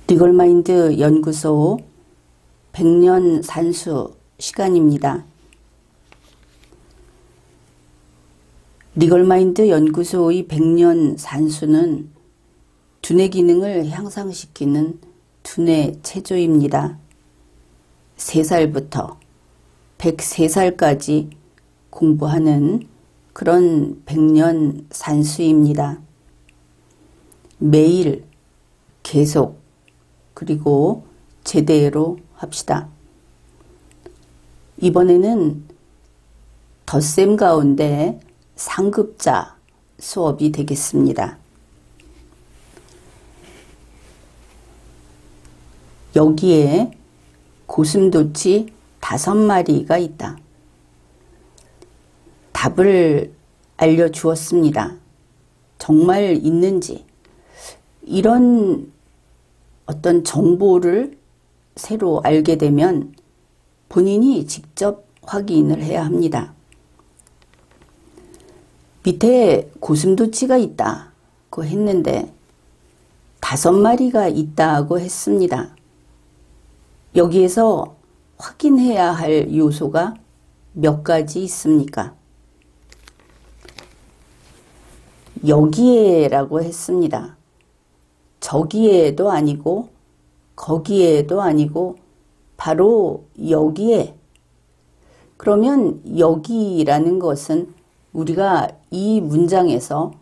리걸마인드 연구소 100년 산수 시간입니다. 리걸마인드 연구소의 100년 산수는 두뇌 기능을 향상시키는 두뇌 체조입니다. 3살부터 103살까지 공부하는 그런 100년 산수입니다. 매일 계속 그리고 제대로 합시다. 이번에는 덧셈 가운데 상급자 수업이 되겠습니다. 여기에 고슴도치 5마리가 있다. 답을 알려주었습니다. 정말 있는지, 이런 어떤 정보를 새로 알게 되면 본인이 직접 확인을 해야 합니다. 밑에 고슴도치가 있다고 했는데 5마리가 있다고 했습니다. 여기에서 확인해야 할 요소가 몇 가지 있습니까? 여기에라고 했습니다. 저기에도 아니고 거기에도 아니고 바로 여기에. 그러면 여기라는 것은 우리가 이 문장에서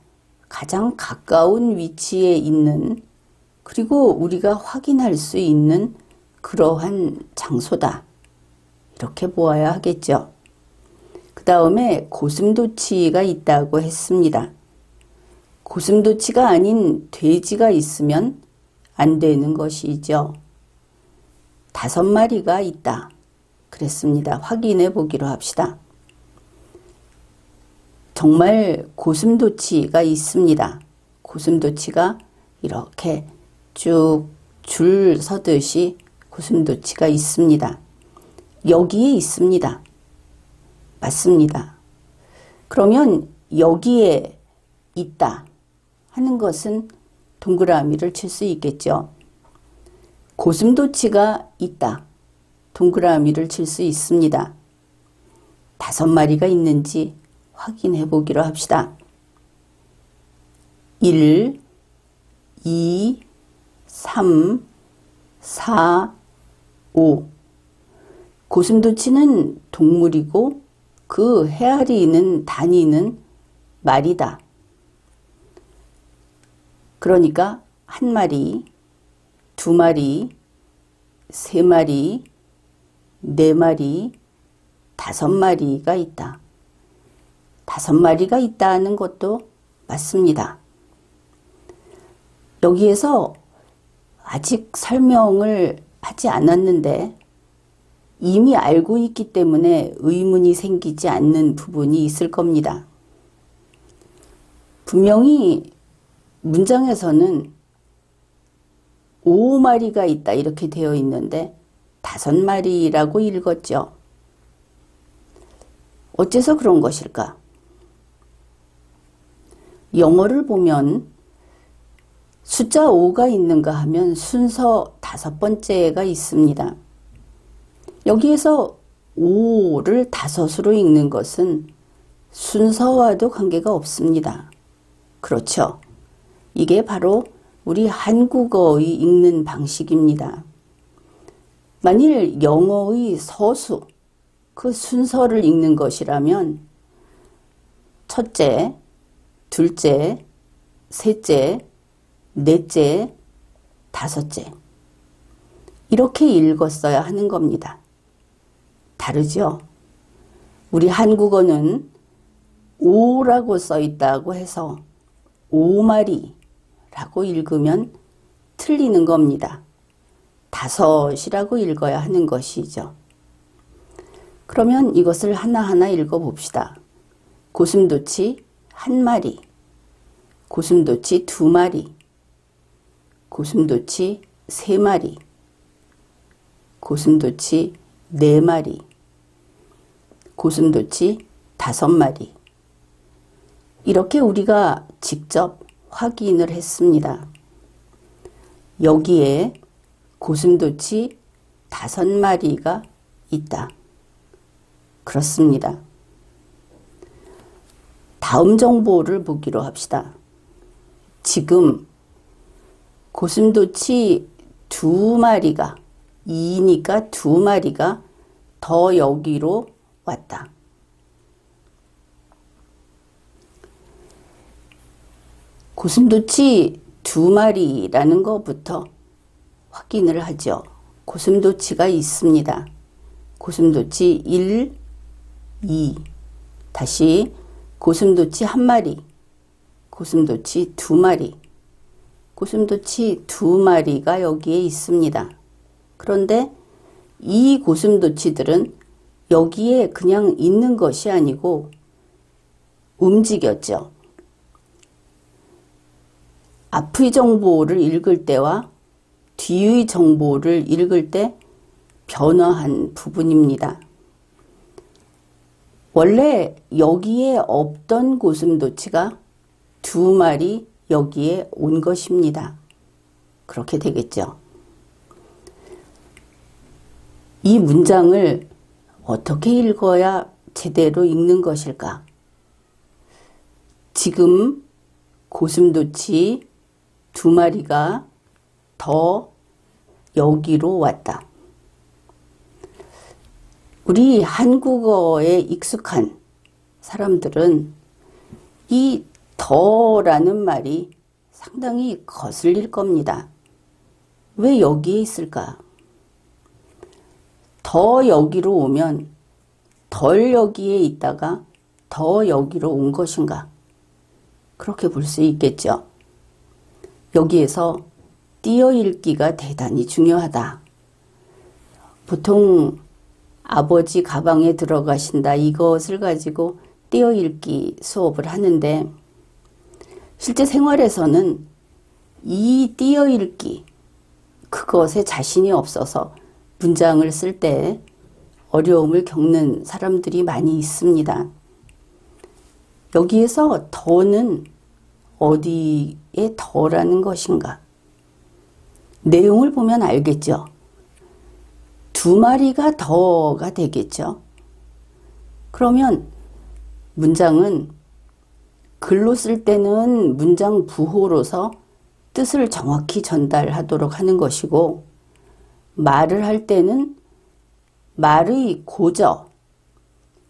가장 가까운 위치에 있는, 그리고 우리가 확인할 수 있는 그러한 장소다, 이렇게 보아야 하겠죠. 그 다음에 고슴도치가 있다고 했습니다. 고슴도치가 아닌 돼지가 있으면 안 되는 것이죠. 5마리가 있다 그랬습니다. 확인해 보기로 합시다. 정말 고슴도치가 있습니다. 고슴도치가 이렇게 쭉 줄 서듯이 고슴도치가 있습니다. 여기에 있습니다. 맞습니다. 그러면 여기에 있다 하는 것은 동그라미를 칠 수 있겠죠. 고슴도치가 있다. 동그라미를 칠 수 있습니다. 5마리가 있는지 확인해 보기로 합시다. 1, 2, 3, 4, 5. 고슴도치는 동물이고 그 헤아리는 다니는 말이다. 그러니까 1마리, 2마리, 3마리, 4마리, 5마리가 있다. 5마리가 있다는 것도 맞습니다. 여기에서 아직 설명을 하지 않았는데 이미 알고 있기 때문에 의문이 생기지 않는 부분이 있을 겁니다. 분명히 문장에서는 5마리가 있다 이렇게 되어 있는데 5마리라고 읽었죠. 어째서 그런 것일까? 영어를 보면 숫자 5가 있는가 하면 순서 5번째가 있습니다. 여기에서 5를 5으로 읽는 것은 순서와도 관계가 없습니다. 그렇죠? 이게 바로 우리 한국어의 읽는 방식입니다. 만일 영어의 서수, 그 순서를 읽는 것이라면 첫째, 둘째, 셋째, 넷째, 5째 이렇게 읽었어야 하는 겁니다. 다르죠? 우리 한국어는 5라고 써 있다고 해서 5마리라고 읽으면 틀리는 겁니다. 5이라고 읽어야 하는 것이죠. 그러면 이것을 하나하나 읽어봅시다. 고슴도치 1마리, 고슴도치 2마리, 고슴도치 3마리, 고슴도치 4마리, 고슴도치 5마리. 이렇게 우리가 직접 확인을 했습니다. 여기에 고슴도치 5마리가 있다. 그렇습니다. 다음 정보를 보기로 합시다. 지금 고슴도치 2마리가, 2니까 2마리가 더 여기로 왔다. 고슴도치 2마리라는 것부터 확인을 하죠. 고슴도치가 있습니다. 고슴도치 1, 2, 다시 고슴도치 1마리, 고슴도치 2마리, 고슴도치 2마리가 여기에 있습니다. 그런데 이 고슴도치들은 여기에 그냥 있는 것이 아니고 움직였죠. 앞의 정보를 읽을 때와 뒤의 정보를 읽을 때 변화한 부분입니다. 원래 여기에 없던 고슴도치가 2마리 여기에 온 것입니다. 그렇게 되겠죠. 이 문장을 어떻게 읽어야 제대로 읽는 것일까? 지금 고슴도치 2마리가 더 여기로 왔다. 우리 한국어에 익숙한 사람들은 이 더라는 말이 상당히 거슬릴 겁니다. 왜 여기에 있을까? 더 여기로 오면 덜 여기에 있다가 더 여기로 온 것인가? 그렇게 볼 수 있겠죠. 여기에서 띄어읽기가 대단히 중요하다. 보통 아버지 가방에 들어가신다 이것을 가지고 띄어읽기 수업을 하는데 실제 생활에서는 이 띄어읽기 그것에 자신이 없어서 문장을 쓸 때 어려움을 겪는 사람들이 많이 있습니다. 여기에서 더는 어디에 더라는 것인가? 내용을 보면 알겠죠. 2마리가 더가 되겠죠. 그러면 문장은 글로 쓸 때는 문장 부호로서 뜻을 정확히 전달하도록 하는 것이고 말을 할 때는 말의 고저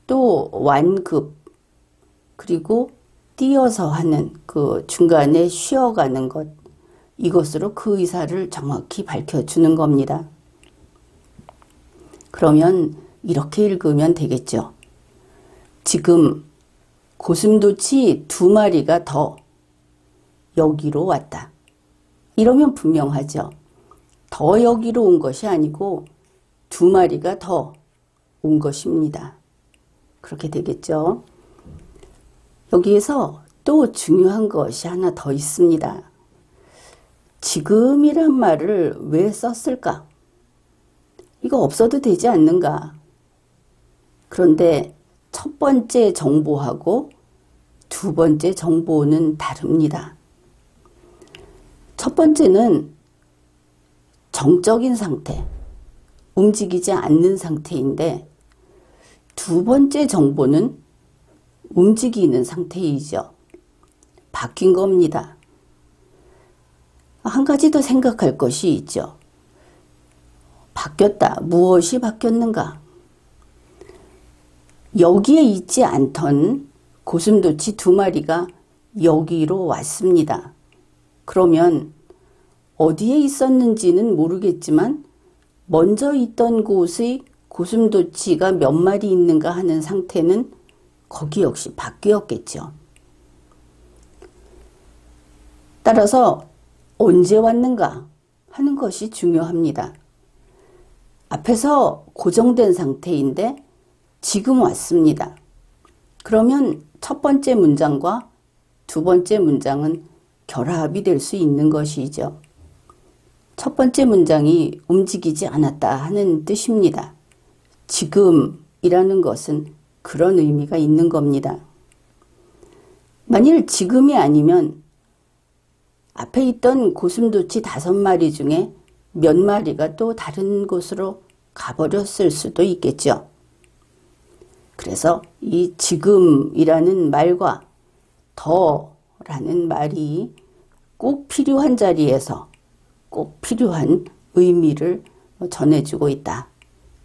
또 완급 그리고 띄어서 하는 그 중간에 쉬어가는 것 이것으로 그 의사를 정확히 밝혀주는 겁니다. 그러면 이렇게 읽으면 되겠죠. 지금 고슴도치 2마리가 더 여기로 왔다. 이러면 분명하죠. 더 여기로 온 것이 아니고 2마리가 더 온 것입니다. 그렇게 되겠죠. 여기에서 또 중요한 것이 하나 더 있습니다. 지금이란 말을 왜 썼을까? 이거 없어도 되지 않는가? 그런데 첫 번째 정보하고 두 번째 정보는 다릅니다. 첫 번째는 정적인 상태, 움직이지 않는 상태인데 두 번째 정보는 움직이는 상태이죠. 바뀐 겁니다. 한 가지 더 생각할 것이 있죠. 바뀌었다. 무엇이 바뀌었는가? 여기에 있지 않던 고슴도치 2마리가 여기로 왔습니다. 그러면 어디에 있었는지는 모르겠지만 먼저 있던 곳의 고슴도치가 몇 마리 있는가 하는 상태는 거기 역시 바뀌었겠죠. 따라서 언제 왔는가 하는 것이 중요합니다. 앞에서 고정된 상태인데 지금 왔습니다. 그러면 첫 번째 문장과 두 번째 문장은 결합이 될 수 있는 것이죠. 첫 번째 문장이 움직이지 않았다 하는 뜻입니다. 지금이라는 것은 그런 의미가 있는 겁니다. 만일 지금이 아니면 앞에 있던 고슴도치 5마리 중에 몇 마리가 또 다른 곳으로 가버렸을 수도 있겠죠. 그래서 이 지금이라는 말과 더라는 말이 꼭 필요한 자리에서 꼭 필요한 의미를 전해주고 있다.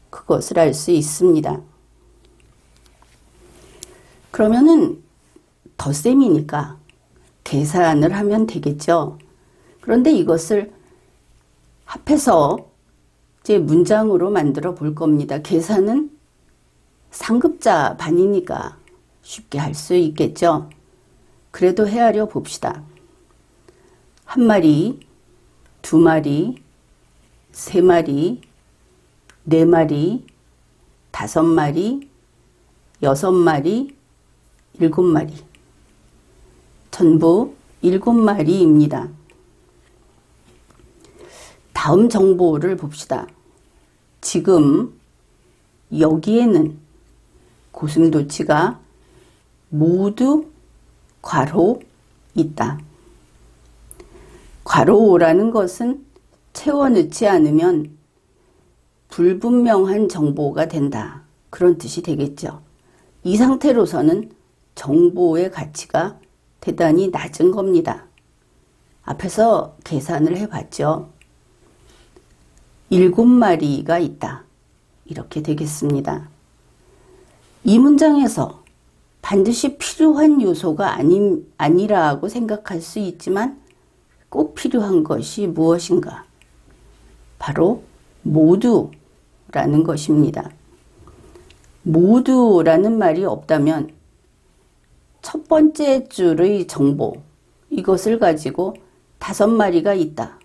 그것을 알 수 있습니다. 그러면은 덧셈이니까 계산을 하면 되겠죠. 그런데 이것을 합해서 이제 문장으로 만들어 볼 겁니다. 계산은 상급자 반이니까 쉽게 할 수 있겠죠. 그래도 헤아려 봅시다. 한 마리, 두 마리, 세 마리, 네 마리, 다섯 마리, 여섯 마리, 일곱 마리. 전부 7마리입니다. 다음 정보를 봅시다. 지금 여기에는 고슴도치가 모두 괄호 있다. 괄호라는 것은 채워 넣지 않으면 불분명한 정보가 된다. 그런 뜻이 되겠죠. 이 상태로서는 정보의 가치가 대단히 낮은 겁니다. 앞에서 계산을 해봤죠. 7마리가 있다. 이렇게 되겠습니다. 이 문장에서 반드시 필요한 요소가 아니라고 생각할 수 있지만 꼭 필요한 것이 무엇인가? 바로 모두라는 것입니다. 모두라는 말이 없다면 첫 번째 줄의 정보, 이것을 가지고 5마리가 있다.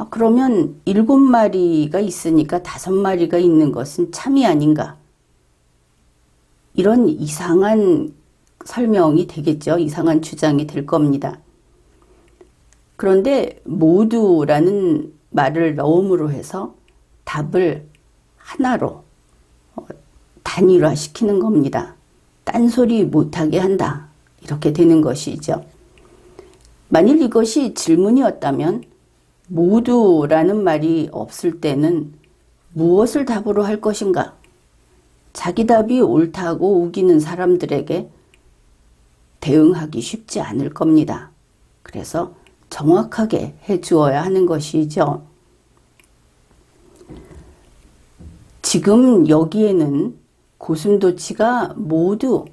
그러면 7마리가 있으니까 5마리가 있는 것은 참이 아닌가? 이런 이상한 설명이 되겠죠. 이상한 주장이 될 겁니다. 그런데 모두라는 말을 넣음으로 해서 답을 하나로 단일화시키는 겁니다. 딴소리 못하게 한다. 이렇게 되는 것이죠. 만일 이것이 질문이었다면 모두라는 말이 없을 때는 무엇을 답으로 할 것인가? 자기 답이 옳다고 우기는 사람들에게 대응하기 쉽지 않을 겁니다. 그래서 정확하게 해주어야 하는 것이죠. 지금 여기에는 고슴도치가 모두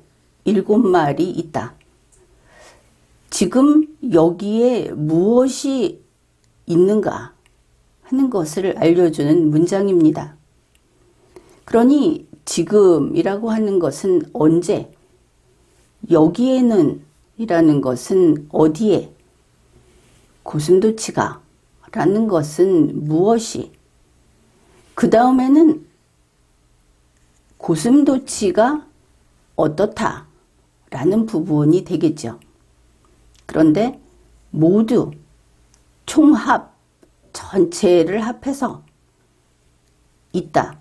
7마리 있다. 지금 여기에 무엇이 있는가 하는 것을 알려주는 문장입니다. 그러니 지금이라고 하는 것은 언제, 여기에는 이라는 것은 어디에, 고슴도치가 라는 것은 무엇이, 그 다음에는 고슴도치가 어떻다 라는 부분이 되겠죠. 그런데 모두 총합 전체를 합해서 있다.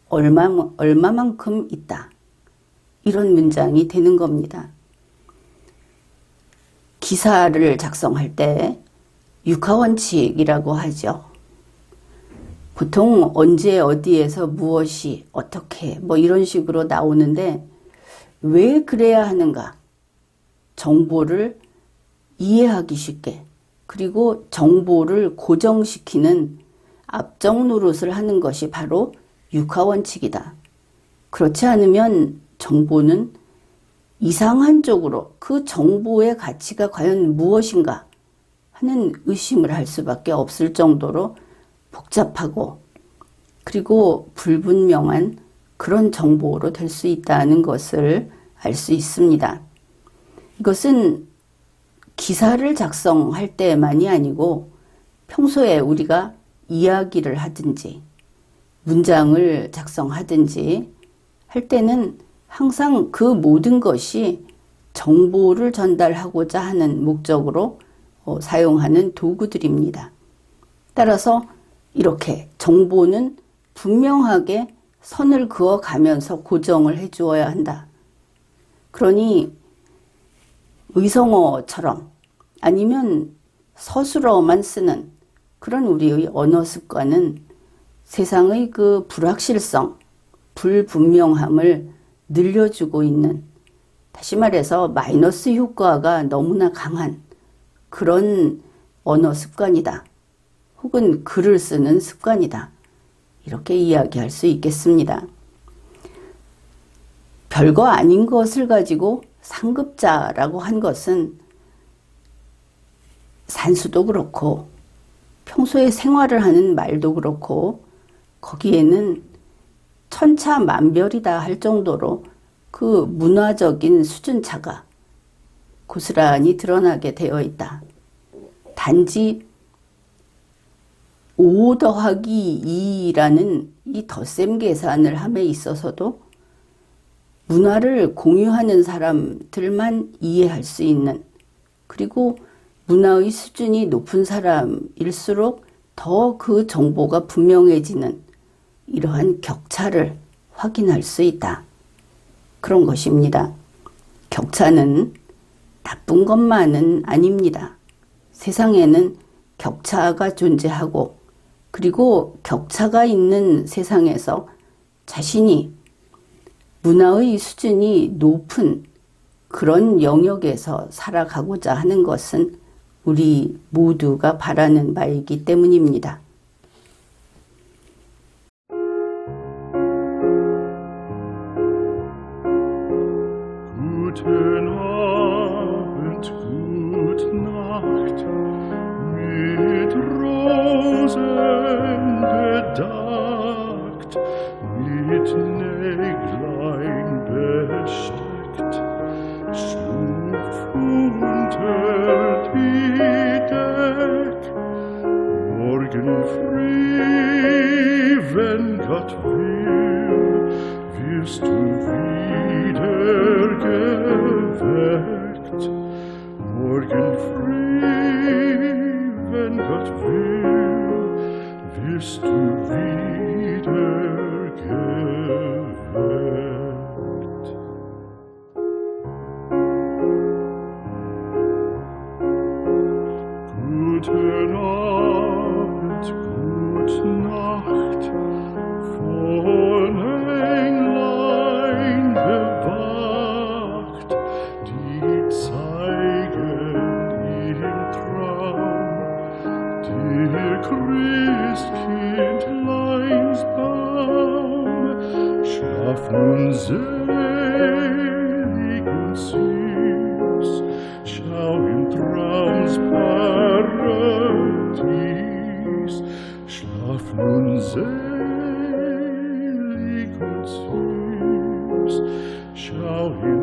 얼마만큼 있다. 이런 문장이 되는 겁니다. 기사를 작성할 때 육하원칙이라고 하죠. 보통 언제 어디에서 무엇이 어떻게 뭐 이런 식으로 나오는데 왜 그래야 하는가? 정보를 이해하기 쉽게 그리고 정보를 고정시키는 앞정 노릇을 하는 것이 바로 육하원칙이다. 그렇지 않으면 정보는 이상한 쪽으로 그 정보의 가치가 과연 무엇인가 하는 의심을 할 수밖에 없을 정도로 복잡하고 그리고 불분명한 그런 정보로 될 수 있다는 것을 알 수 있습니다. 이것은 기사를 작성할 때만이 아니고 평소에 우리가 이야기를 하든지 문장을 작성하든지 할 때는 항상 그 모든 것이 정보를 전달하고자 하는 목적으로 사용하는 도구들입니다. 따라서 이렇게 정보는 분명하게 선을 그어가면서 고정을 해주어야 한다. 그러니 의성어처럼 아니면 서술어만 쓰는 그런 우리의 언어 습관은 세상의 그 불확실성, 불분명함을 늘려주고 있는, 다시 말해서 마이너스 효과가 너무나 강한 그런 언어 습관이다. 혹은 글을 쓰는 습관이다. 이렇게 이야기할 수 있겠습니다. 별거 아닌 것을 가지고 상급자라고 한 것은 산수도 그렇고 평소에 생활을 하는 말도 그렇고 거기에는 천차만별이다 할 정도로 그 문화적인 수준차가 고스란히 드러나게 되어 있다. 단지 5 더하기 2라는 이 덧셈 계산을 함에 있어서도 문화를 공유하는 사람들만 이해할 수 있는, 그리고 문화의 수준이 높은 사람일수록 더 그 정보가 분명해지는 이러한 격차를 확인할 수 있다. 그런 것입니다. 격차는 나쁜 것만은 아닙니다. 세상에는 격차가 존재하고, 그리고 격차가 있는 세상에서 자신이 문화의 수준이 높은 그런 영역에서 살아가고자 하는 것은 우리 모두가 바라는 바이기 때문입니다. Guten Abend, gute Nacht, mit Rosen bedeckt, mit Näglein besteckt, schlupf unter die Deck, morgen früh, wenn Gott will, wirst du wieder geweckt. Morgen früh, wenn Gott will, wirst du wieder geweckt. Guten Abend, gute Nacht, von Englein bewacht, die zeigen im Traum dir Christkindleins Baum. Schlaf nun selig und süß, schau im Traums Paradies. Schlaf nun selig und süß, schau im